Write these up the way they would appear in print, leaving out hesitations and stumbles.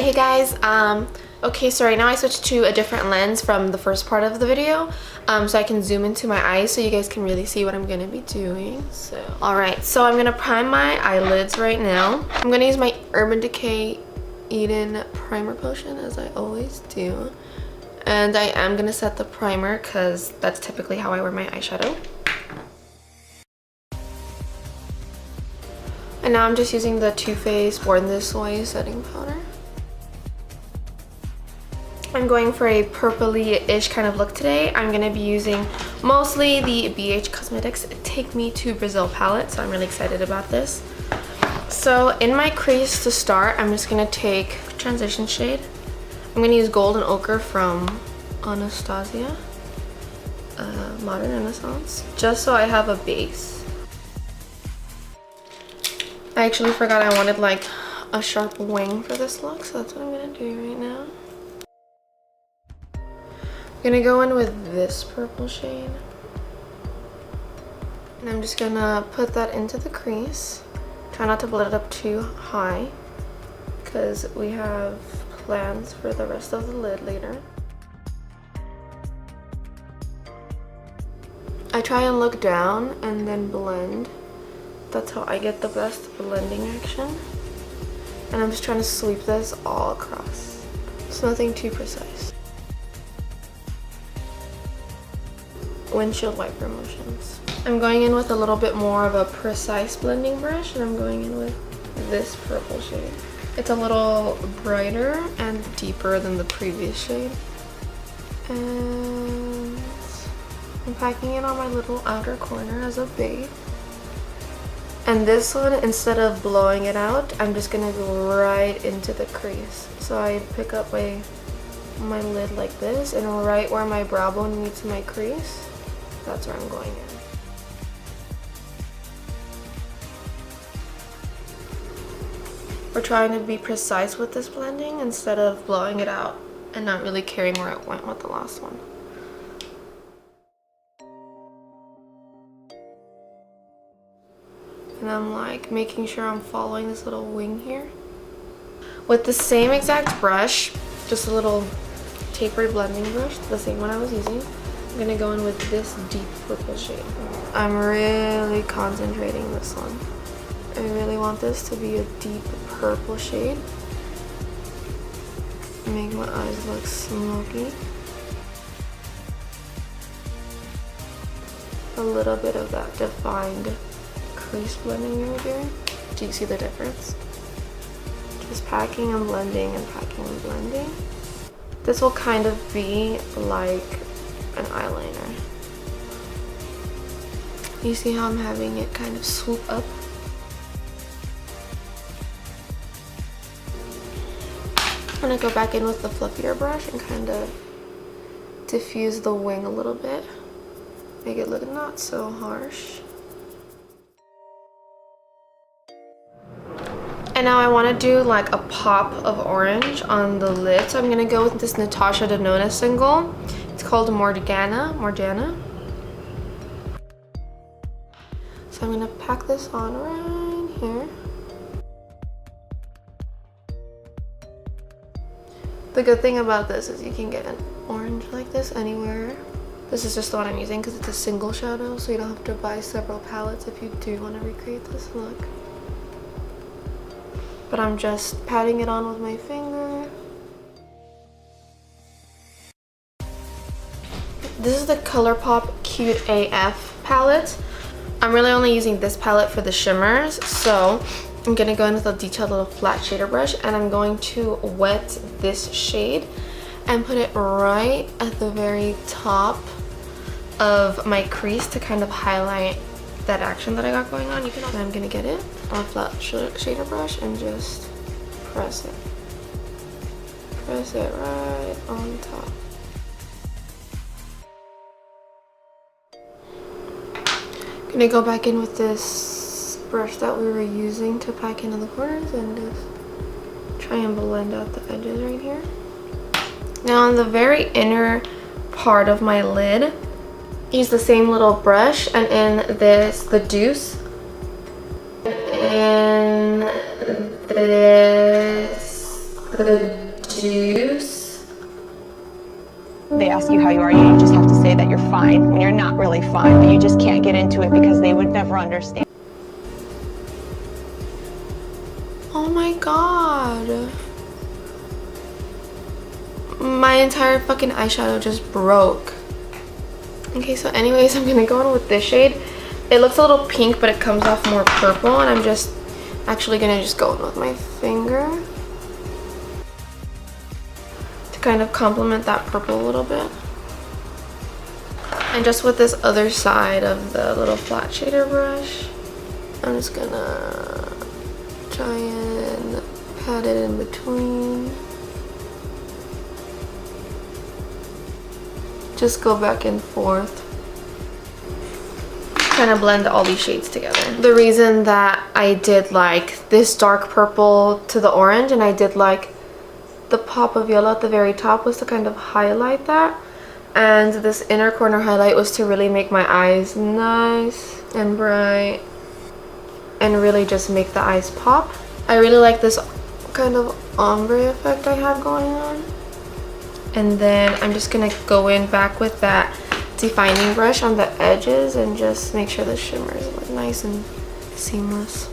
Alright, hey guys, okay, so right now I switched to a different lens from the first part of the video, so I can zoom into my eyes so you guys can really see what I'm gonna be doing. So, alright, so I'm gonna prime my eyelids right now. I'm gonna use my Urban Decay Eden Primer Potion, as I always do. And I am gonna set the primer, because that's typically how I wear my eyeshadow. And now I'm just using the Too Faced Born This Way setting powder. I'm going for a purpley-ish kind of look today. I'm going to be using mostly the BH Cosmetics Take Me to Brazil palette, so I'm really excited about this. So in my crease to start, I'm just going to take transition shade. I'm going to use Golden Ochre from Anastasia, Modern Renaissance, just so I have a base. I actually forgot I wanted like a sharp wing for this look, so that's what I'm going to do right now. I'm gonna go in with this purple shade, and I'm just gonna put that into the crease. Try not to blend it up too high because we have plans for the rest of the lid later. I try and look down and then blend. That's how I get the best blending action. And I'm just trying to sweep this all across. It's nothing too precise. Windshield wiper motions. I'm going in with a little bit more of a precise blending brush, and I'm going in with this purple shade. It's a little brighter and deeper than the previous shade. And I'm packing it on my little outer corner as a base. And this one, instead of blowing it out, I'm just gonna go right into the crease. So I pick up my lid like this, and right where my brow bone meets my crease, that's where I'm going in. We're trying to be precise with this blending instead of blowing it out and not really caring where it went with the last one. And I'm like making sure I'm following this little wing here. With the same exact brush, just a little tapered blending brush, the same one I was using, I'm gonna go in with this deep purple shade. I'm really concentrating this one. I really want this to be a deep purple shade. Make my eyes look smoky. A little bit of that defined crease blending you were doing. Do you see the difference? Just packing and blending and packing and blending. This will kind of be like an eyeliner. You see how I'm having it kind of swoop up? I'm gonna go back in with the fluffier brush and kind of diffuse the wing a little bit. Make it look not so harsh. And now I want to do like a pop of orange on the lid, so I'm going to go with this Natasha Denona single. It's called Morgana. So I'm going to pack this on right here. The good thing about this is you can get an orange like this anywhere. This is just the one I'm using because it's a single shadow, so you don't have to buy several palettes if you do want to recreate this look. But I'm just patting it on with my finger. This is the Colourpop Cute AF palette. I'm really only using this palette for the shimmers, so I'm gonna go in with a detailed little flat shader brush, and I'm going to wet this shade and put it right at the very top of my crease to kind of highlight that action that I got going on. I'm gonna get it on a flat shader brush and just press it. Press it right on top. Gonna go back in with this brush that we were using to pack into the corners and just try and blend out the edges right here. Now on the very inner part of my lid, use the same little brush, and in this, the Doucce, in this the Doucce. They ask you how you are, you just have to say that you're fine when you're not really fine, but you just can't get into it because they would never understand. Oh my god. My entire fucking eyeshadow just broke. Okay, so anyways, I'm gonna go in with this shade. It looks a little pink, but it comes off more purple, and I'm just actually gonna just go in with my finger to kind of complement that purple a little bit. And just with this other side of the little flat shader brush, I'm just gonna try and pat it in between. Just go back and forth. Kind of blend all these shades together. The reason that I did like this dark purple to the orange and I did like the pop of yellow at the very top was to kind of highlight that. And this inner corner highlight was to really make my eyes nice and bright and really just make the eyes pop. I really like this kind of ombre effect I have going on. And then I'm just gonna go in back with that defining brush on the edges and just make sure the shimmers look nice and seamless.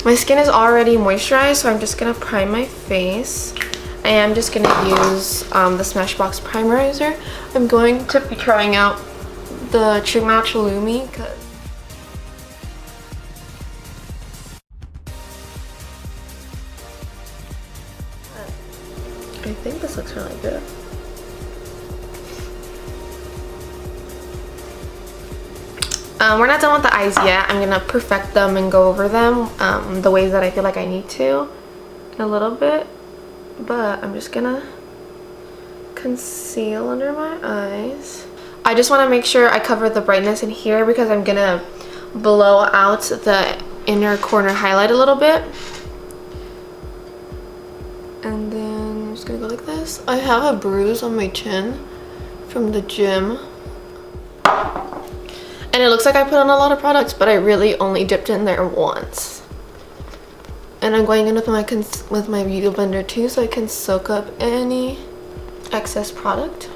My skin is already moisturized, so I'm just gonna prime my face. I am just gonna use the SmashBox Primerizer. I'm going to be trying out the True Match Lumi because I think this looks really good. We're not done with the eyes yet. I'm gonna perfect them and go over them the ways that I feel like I need to in a little bit. But I'm just gonna conceal under my eyes. I just want to make sure I cover the brightness in here because I'm gonna blow out the inner corner highlight a little bit. And then I'm just gonna go like this. I have a bruise on my chin from the gym. And it looks like I put on a lot of products, but I really only dipped in there once. And I'm going in with my beauty blender too, so I can soak up any excess product.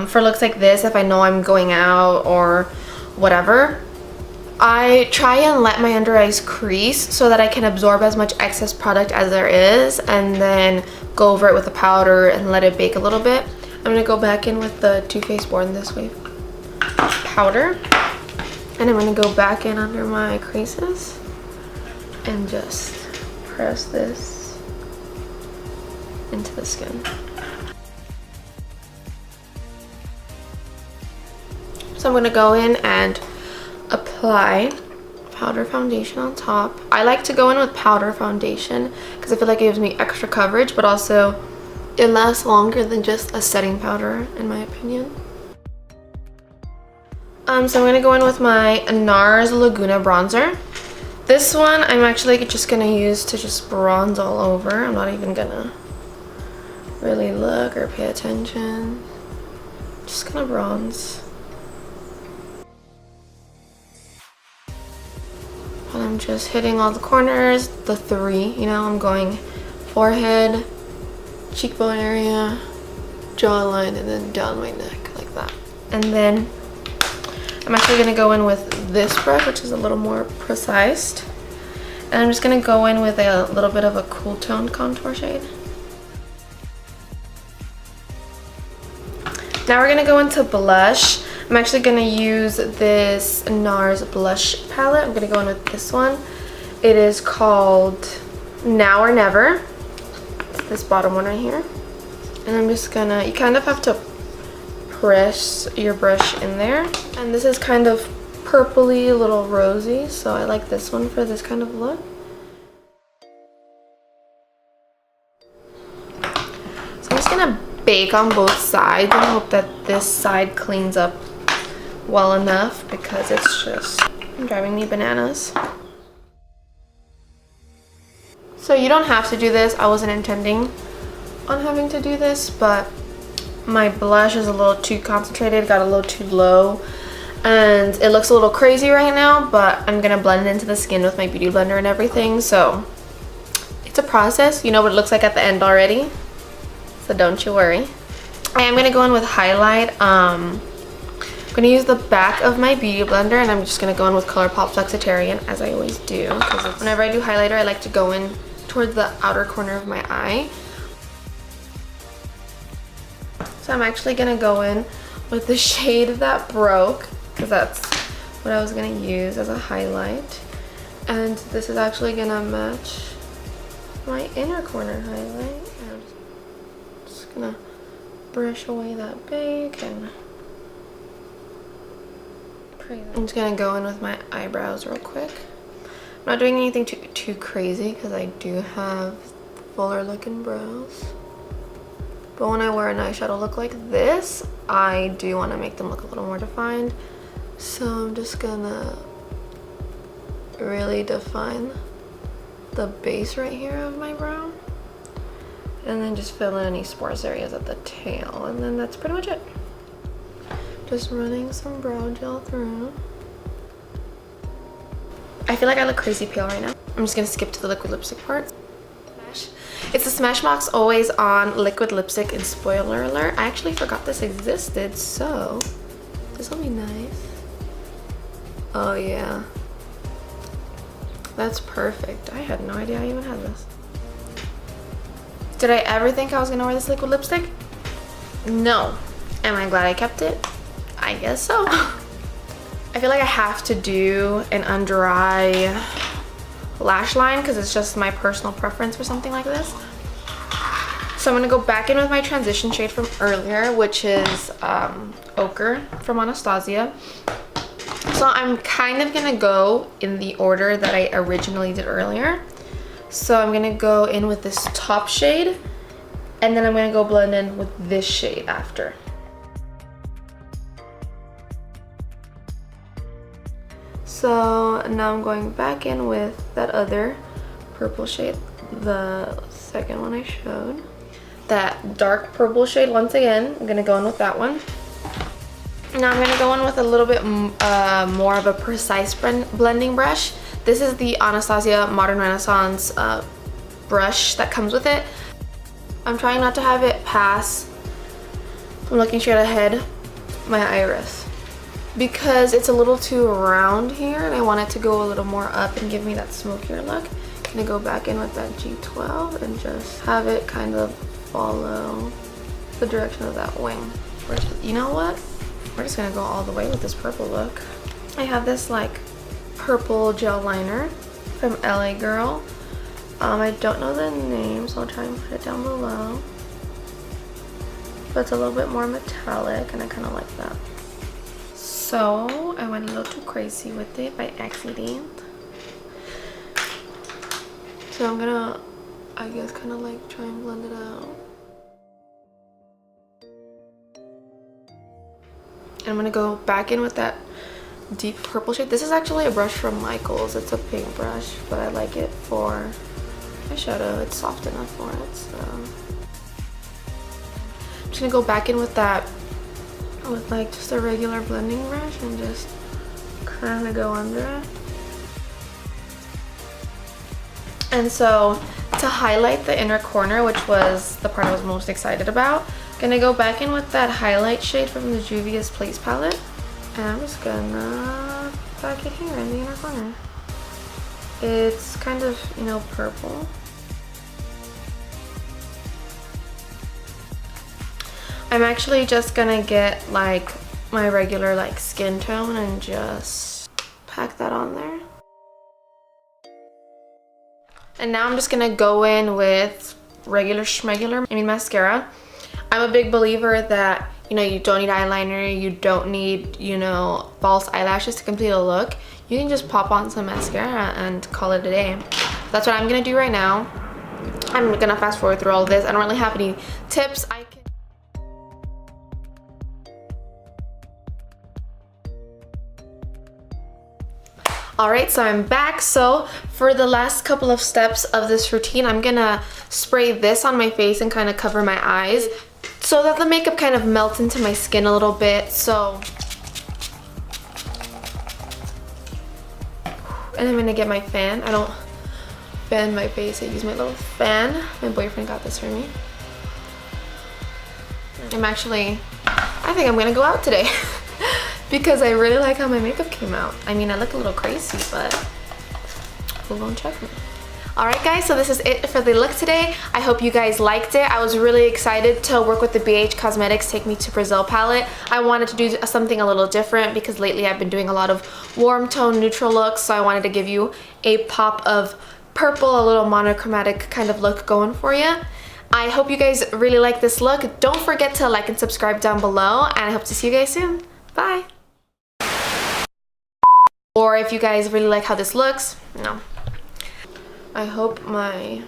For looks like this, if I know I'm going out or whatever, I try and let my under eyes crease so that I can absorb as much excess product as there is and then go over it with a powder and let it bake a little bit. I'm going to go back in with the Too Faced Born This Way powder and I'm going to go back in under my creases and just press this into the skin. So I'm going to go in and apply powder foundation on top. I like to go in with powder foundation because I feel like it gives me extra coverage, but also it lasts longer than just a setting powder in my opinion. So I'm going to go in with my Nars Laguna bronzer. This one I'm actually just going to use to just bronze all over. I'm not even going to really look or pay attention. Just going to bronze. And I'm just hitting all the corners, the three, you know, I'm going forehead, cheekbone area, jawline, and then down my neck like that. And then I'm actually going to go in with this brush, which is a little more precise. And I'm just going to go in with a little bit of a cool toned contour shade. Now we're going to go into blush. I'm actually going to use this Nars blush palette. I'm going to go in with this one. It is called Now or Never. It's this bottom one right here. And I'm just going to, you kind of have to press your brush in there. And this is kind of purpley, a little rosy. So I like this one for this kind of look. So I'm just going to bake on both sides and hope that this side cleans up well enough because it's just driving me bananas. So you don't have to do this. I wasn't intending on having to do this, but my blush is a little too concentrated, got a little too low, and it looks a little crazy right now, but I'm gonna blend it into the skin with my beauty blender and everything, so it's a process. You know what it looks like at the end already, so don't you worry. I am gonna go in with highlight. I'm gonna use the back of my beauty blender, and I'm just gonna go in with Colourpop Flexitarian, as I always do, because whenever I do highlighter, I like to go in towards the outer corner of my eye. So I'm actually gonna go in with the shade that broke, because that's what I was gonna use as a highlight. And this is actually gonna match my inner corner highlight. I'm just gonna brush away that bake and I'm just gonna go in with my eyebrows real quick. I'm not doing anything too crazy because I do have fuller looking brows. But when I wear an eyeshadow look like this, I do want to make them look a little more defined. So I'm just gonna really define the base right here of my brow. And then just fill in any sparse areas at the tail. And then that's pretty much it. Just running some brow gel through. I feel like I look crazy pale right now. I'm just gonna skip to the liquid lipstick part. It's the SmashBox Always On Liquid Lipstick, and spoiler alert, I actually forgot this existed, so this will be nice. Oh yeah. That's perfect. I had no idea I even had this. Did I ever think I was gonna wear this liquid lipstick? No. Am I glad I kept it? I guess so. I feel like I have to do an under eye lash line because it's just my personal preference for something like this. So I'm gonna go back in with my transition shade from earlier, which is Ochre from Anastasia. So I'm kind of gonna go in the order that I originally did earlier. So I'm gonna go in with this top shade, and then I'm gonna go blend in with this shade after. So now I'm going back in with that other purple shade, the second one I showed. That dark purple shade once again, I'm gonna go in with that one. Now I'm gonna go in with a little bit more of a precise blending brush. This is the Anastasia Modern Renaissance brush that comes with it. I'm trying not to have it pass, I'm looking straight ahead, my iris, because it's a little too round here and I want it to go a little more up and give me that smokier look. I'm gonna go back in with that G12 and just have it kind of follow the direction of that wing. You know what? We're just gonna go all the way with this purple look. I have this like purple gel liner from LA Girl. I don't know the name, so I'll try and put it down below. But it's a little bit more metallic and I kind of like that. So I went a little too crazy with it by accident. So I'm gonna, I guess, kind of like try and blend it out. And I'm gonna go back in with that deep purple shade. This is actually a brush from Michaels. It's a pink brush, but I like it for eyeshadow. It's soft enough for it, so I'm just gonna go back in with that, with like just a regular blending brush and just kind of go under it. And so to highlight the inner corner, which was the part I was most excited about, I'm gonna go back in with that highlight shade from the Juvia's Place palette, and I'm just gonna back it here in the inner corner. It's kind of, you know, purple. I'm actually just gonna get like my regular like skin tone and just pack that on there. And now I'm just gonna go in with regular mascara. I'm a big believer that, you know, you don't need eyeliner, you don't need, you know, false eyelashes to complete a look. You can just pop on some mascara and call it a day. That's what I'm gonna do right now. I'm gonna fast forward through all of this. I don't really have any tips. Alright, so I'm back. So for the last couple of steps of this routine, I'm gonna spray this on my face and kind of cover my eyes so that the makeup kind of melts into my skin a little bit. So And I'm gonna get my fan. I don't fan my face, I use my little fan. My boyfriend got this for me. I think I'm gonna go out today because I really like how my makeup came out. I mean, I look a little crazy, but who won't check me? Alright guys, so this is it for the look today. I hope you guys liked it. I was really excited to work with the BH Cosmetics Take Me to Brazil palette. I wanted to do something a little different because lately I've been doing a lot of warm tone neutral looks, so I wanted to give you a pop of purple, a little monochromatic kind of look going for you. I hope you guys really like this look. Don't forget to like and subscribe down below, and I hope to see you guys soon. Bye! Or if you guys really like how this looks, no. I hope my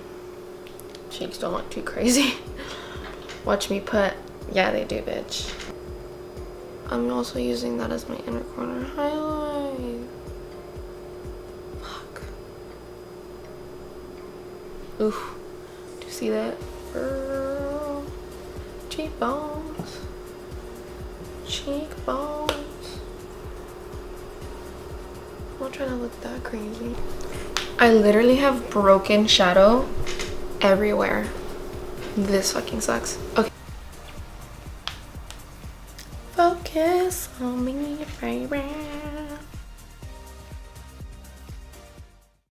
cheeks don't look too crazy. Watch me put, yeah they do, bitch. I'm also using that as my inner corner highlight. Fuck. Oof. Do you see that? Girl. Cheekbones. Cheekbones. I'm not trying to look that crazy. I literally have broken shadow everywhere. This fucking sucks. Okay. Focus on me, baby.